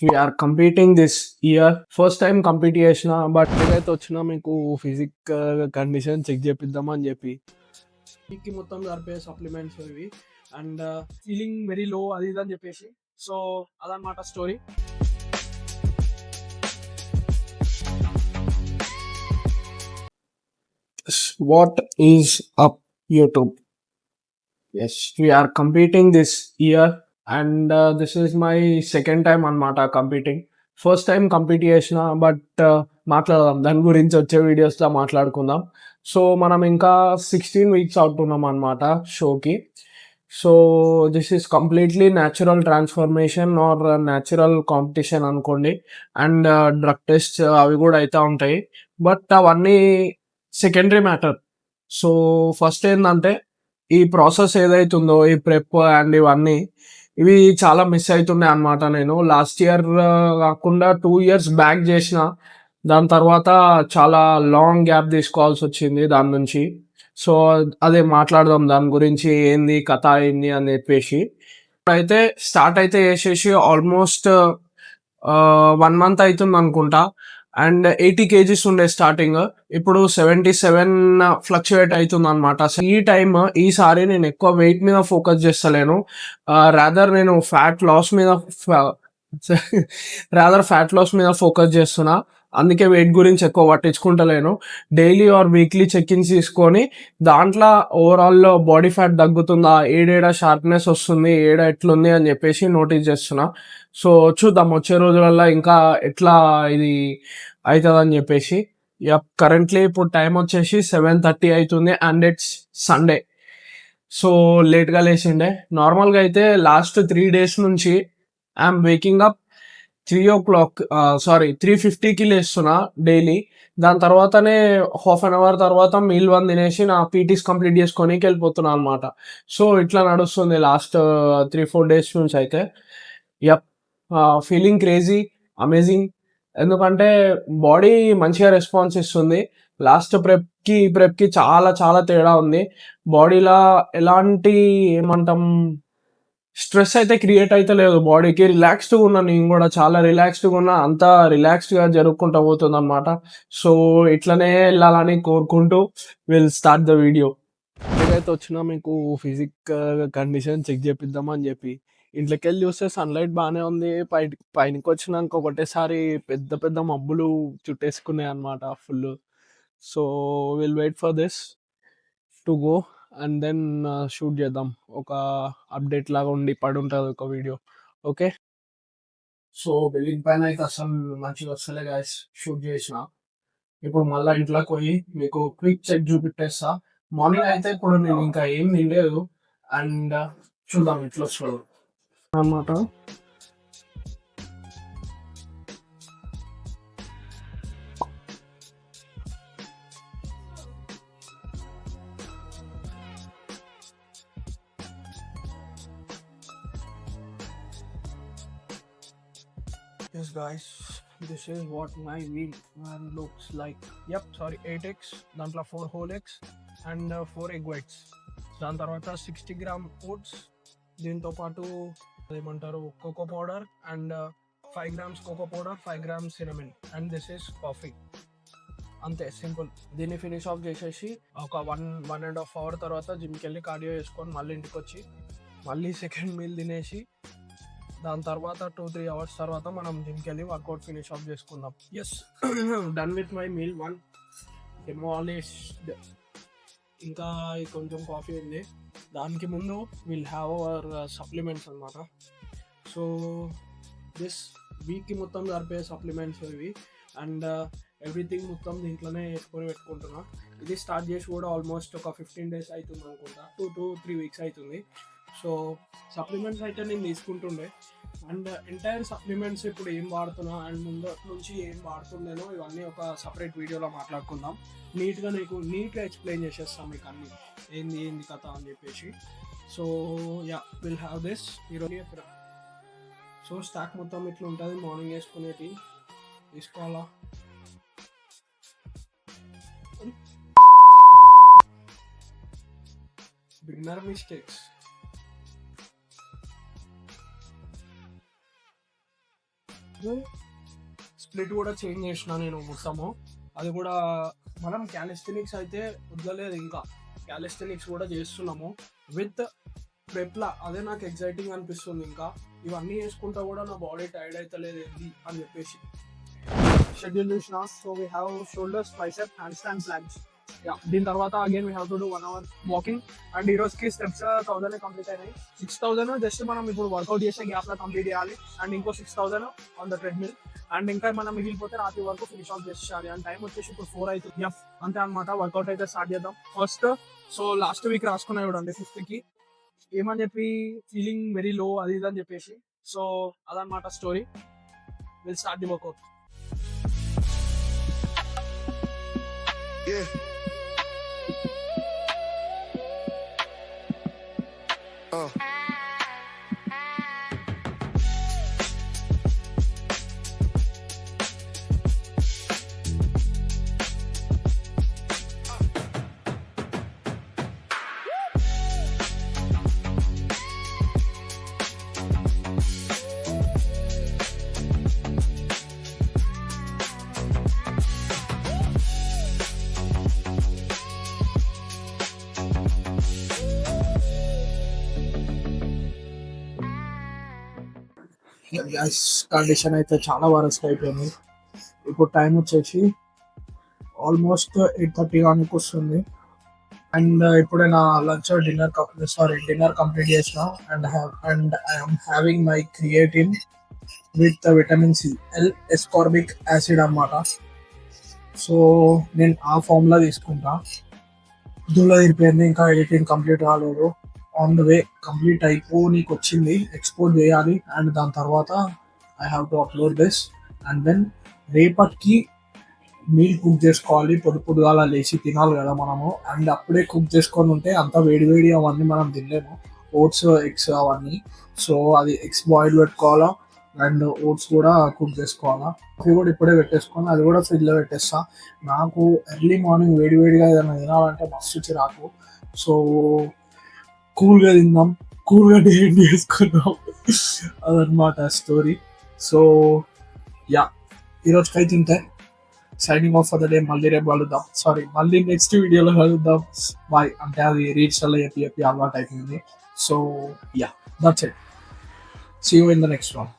We are competing this year. First time compete చేసిన but ఏదైతే వచ్చినా మీకు ఫిజికల్ కండిషన్ చెక్ చేపిద్దామని చెప్పి వీక్కి మొత్తం జరిపే సప్లిమెంట్స్ ఇవి అండ్ ఫీలింగ్ వెరీ లో అది ఇది అని చెప్పేసి సో అదనమాట story. What is up YouTube? Yes, we are competing this year and this is my second time అనమాట కంపీటింగ్. ఫస్ట్ టైం కంపీట్ చేసిన బట్ మాట్లాడదాం దాని గురించి వచ్చే వీడియోస్లో మాట్లాడుకుందాం. సో మనం ఇంకా 16 వీక్స్ అవుతున్నాం అనమాట షోకి. So this is completely natural transformation or natural competition అనుకోండి. అండ్ డ్రగ్ టెస్ట్ అవి కూడా అయితే ఉంటాయి బట్ అవన్నీ సెకండరీ మ్యాటర్. సో ఫస్ట్ ఏంటంటే ఈ ప్రాసెస్ ఏదైతుందో ఈ ప్రెప్ అండ్ ఇవి చాలా మిస్ అవుతుండే అనమాట. నేను లాస్ట్ ఇయర్ కాకుండా 2 years బ్యాక్ చేసిన, దాని తర్వాత చాలా లాంగ్ గ్యాప్ తీసుకోవాల్సి వచ్చింది దాని నుంచి. సో అదే మాట్లాడదాం దాని గురించి, ఏంది కథ ఏంది అని చెప్పేసి. ఇప్పుడైతే స్టార్ట్ అయితే చేసేసి ఆల్మోస్ట్ 1 month అవుతుంది అనుకుంటా. అండ్ 80 kgs ఉండే స్టార్టింగ్, ఇప్పుడు 77 ఫ్లక్చువేట్ అవుతుంది అనమాట. ఈ టైమ్ ఈసారి నేను ఎక్కువ వెయిట్ మీద ఫోకస్ చేస్తలేను, రాదర్ నేను ఫ్యాట్ లాస్ మీద ఫోకస్ చేస్తున్నా. అందుకే వెయిట్ గురించి ఎక్కువ పట్టించుకుంటలేను. డైలీ ఆర్ వీక్లీ చెక్-ఇన్స్ తీసుకొని దాంట్లో ఓవరాల్లో బాడీ ఫ్యాట్ తగ్గుతుందా, ఏడేడ షార్ప్నెస్ వస్తుంది, ఏడ ఎట్లుంది అని చెప్పేసి నోటీస్ చేస్తున్నా. సో చూద్దాం వచ్చే రోజులలో ఇంకా ఎట్లా ఇది అవుతుందని చెప్పేసి. కరెంట్లీ ఇప్పుడు టైం వచ్చేసి 7:30 అవుతుంది అండ్ ఇట్స్ సండే. సో లేట్గా లేచిండే. నార్మల్గా అయితే లాస్ట్ 3 days నుంచి ఐఎమ్ వేకింగ్ అప్ 3:50కి లేస్తున్నా డైలీ. దాని తర్వాతనే హాఫ్ అన్ అవర్ తర్వాత మీల్ 1 తినేసి నా పీటీస్ కంప్లీట్ చేసుకొని వెళ్ళిపోతున్నా అనమాట. సో ఇట్లా నడుస్తుంది లాస్ట్ 3-4 days నుంచి అయితే. Feeling crazy, amazing. ఎందుకంటే బాడీ మంచిగా రెస్పాన్స్ ఇస్తుంది. లాస్ట్ ప్రెప్కి చాలా చాలా తేడా ఉంది. బాడీలో ఎలాంటి ఏమంటాం స్ట్రెస్ అయితే క్రియేట్ అయితే లేదు బాడీకి. రిలాక్స్డ్గా ఉన్నా, నేను కూడా చాలా రిలాక్స్డ్గా ఉన్నా. అంతా రిలాక్స్డ్గా జరుగుకుంటూ పోతుంది అనమాట. సో ఇట్లనే వెళ్ళాలని కోరుకుంటూ విల్ స్టార్ట్ ద వీడియో. ఏదైతే వచ్చినా మీకు ఫిజికల్ కండిషన్ చెక్ చేపిద్దామని చెప్పి ఇంట్లోకి వెళ్ళి చూస్తే సన్లైట్ బాగానే ఉంది. పైనకి వచ్చినాక ఒకటేసారి పెద్ద పెద్ద మబ్బులు చుట్టేసుకున్నాయి అనమాట full. So will wait for this to go and then shoot చేద్దాం. ఒక అప్డేట్ లాగా ఉండి పడి ఉంటుంది ఒక వీడియో. ఓకే, సో బిల్డింగ్ పైన అయితే అసలు మంచిగా వస్తలే గాయస్ షూట్ చేసిన. ఇప్పుడు మళ్ళీ ఇంట్లోకి పోయి మీకు క్విక్ చెక్ చూపిట్టేస్తా. మార్నింగ్ అయితే ఇప్పుడు నేను ఇంకా ఏం తినలేదు అండ్ చూద్దాం ఇట్లా వస్తుంది అన్నమాట. Yes guys, this is what my meal looks like. Yep, 8 eggs, దాంట్లో 4 whole eggs and 4 egg whites. దాని తర్వాత 60 grams oats, దీంతో పాటు ఏమంటారు cocoa powder and 5 grams cocoa powder, 5 grams cinnamon and this is coffee. అంతే, సింపుల్. దీన్ని finish off చేసేసి ఒక 1.5 hour తర్వాత జిమ్కి వెళ్ళి కార్డియో చేసుకొని మళ్ళీ ఇంటికి వచ్చి మళ్ళీ సెకండ్ మీల్ తినేసి దాని తర్వాత 2-3 hours తర్వాత మనం జిమ్కి వెళ్ళి వర్కౌట్ ఫినిష్ ఆఫ్ చేసుకుందాం. Yes, done with my meal 1. Demolished. ఇంకా కొంచెం కాఫీ ఉంది. దానికి ముందు విల్ హ్యావ్ అవర్ సప్లిమెంట్స్ అనమాట. సో దిస్ వీక్కి మొత్తం జరిపే సప్లిమెంట్స్ ఇవి అండ్ ఎవ్రీథింగ్ మొత్తం దీంట్లోనే వేసుకొని పెట్టుకుంటున్నా. ఇది స్టార్ట్ చేసి కూడా ఆల్మోస్ట్ ఒక 15 days అవుతుంది అనుకుంటా, 2-3 weeks అవుతుంది. సో సప్లిమెంట్స్ అయితే నేను తీసుకుంటుండే అండ్ ఎంటైర్ సప్లిమెంట్స్ ఇప్పుడు ఏం వాడుతున్నా అండ్ ముందు నుంచి ఏం వాడుతుండేనో ఇవన్నీ ఒక సపరేట్ వీడియోలో మాట్లాడుకుందాం. నీట్గా ఎక్స్ప్లెయిన్ చేసేస్తాం మీకు అన్ని ఏంది కథ అని చెప్పేసి. సో విల్ హ్యావ్ దిస్ ఈరోజు. సో స్టాక్ మొత్తం ఇట్లా ఉంటుంది. మార్నింగ్ వేసుకునేటి తీసుకోవాలా. Beginner mistakes. స్ప్లిట్ కూడా చేంజ్ చేసిన నేను మొత్తము. అది కూడా మనం క్యాలిస్థెనిక్స్ అయితే వదలలేదు, ఇంకా క్యాలిస్థెనిక్స్ కూడా చేస్తున్నాము విత్ ప్రెప్లా. అదే నాకు ఎగ్జైటింగ్ అనిపిస్తుంది. ఇంకా ఇవన్నీ చేసుకుంటా కూడా నా బాడీ టైర్డ్ అవుతలేదు ఏంటి అని చెప్పేసి షెడ్యూల్ చూసిన. So we have shoulders, tricep, hand stand plans. దీని తర్వాత again we have to do 1 hour walking. And ఈ రోజుకి స్టెప్స్ 1000 కంప్లీట్ అయినాయి. 6000 జస్ట్ మనం ఇప్పుడు వర్కౌట్ చేసే గ్యాప్ లో కంప్లీట్ చేయాలి. అండ్ ఇంకో 6000 ఆన్ ద ట్రెడ్మిల్. అండ్ ఇంకా మనం మిగిలిపోతే రాత్రి వరకు ఫినిష్ ఆఫ్ చేసేయాలి. అండ్ టైం వచ్చేసి ఇప్పుడు 4 అవుతుంది. అంతే అనమాట. వర్కౌట్ అయితే స్టార్ట్ చేద్దాం ఫస్ట్. సో లాస్ట్ వీక్ రాసుకున్నా చూడండి 5th కి ఏమని చెప్పి ఫీలింగ్ వెరీ లో అది ఇది అని చెప్పేసి. సో అదనమాట story. Will start the workout. Condition అయితే చాలా వరస్ట్ అయిపోయింది. ఇప్పుడు టైం వచ్చేసి ఆల్మోస్ట్ 8:30 కానీ వస్తుంది. అండ్ ఇప్పుడే నా లంచ్ డిన్నర్ కంప్లీట్ చేసిన. And I'm having my creatine with vitamin C, ascorbic acid అన్నమాట. సో నేను ఆ ఫార్ములా తీసుకుంటా. దుల్ల తీరిపోయింది, ఇంకా ఎడిటింగ్ కంప్లీట్ కాలేదు. ఆన్ ద వే కంప్లీట్ అయిపోనీకి వచ్చింది. ఎక్స్పోర్ట్ చేయాలి. అండ్ దాని తర్వాత I have to upload this. And then రేపటికి మీల్ కుక్ చేసుకోవాలి. పొద్దుగాల లేచి తినాలి కదా మనము. అండ్ అప్పుడే కుక్ చేసుకొని ఉంటే అంత వేడి అవన్నీ మనం తినలేము. ఓట్స్, ఎగ్స్ అవన్నీ. సో అది ఎగ్స్ బాయిల్ పెట్టుకోవాలా. అండ్ ఓట్స్ కూడా కుక్ చేసుకోవాలా. అవి కూడా ఇప్పుడే పెట్టేసుకొని అది కూడా ఫ్రిడ్జ్లో పెట్టేస్తా. నాకు ఎర్లీ మార్నింగ్ వేడిగా ఏదైనా తినాలంటే మస్తు చిరాకు. సో కూల్గా తిందాం, కూల్గా డిజైన్ చేసుకుందాం. అదనమాట స్టోరీ. సో ఈరోజుకైతే ఇంతే. Signing off for the day. మళ్ళీ రేపు కలుద్దాం. మళ్ళీ నెక్స్ట్ వీడియోలో కలుద్దాం. బాయ్. అంటే అది రీల్స్ అలా చెప్పి అలవాటు అయిపోయింది. So that's it. See you in the next one.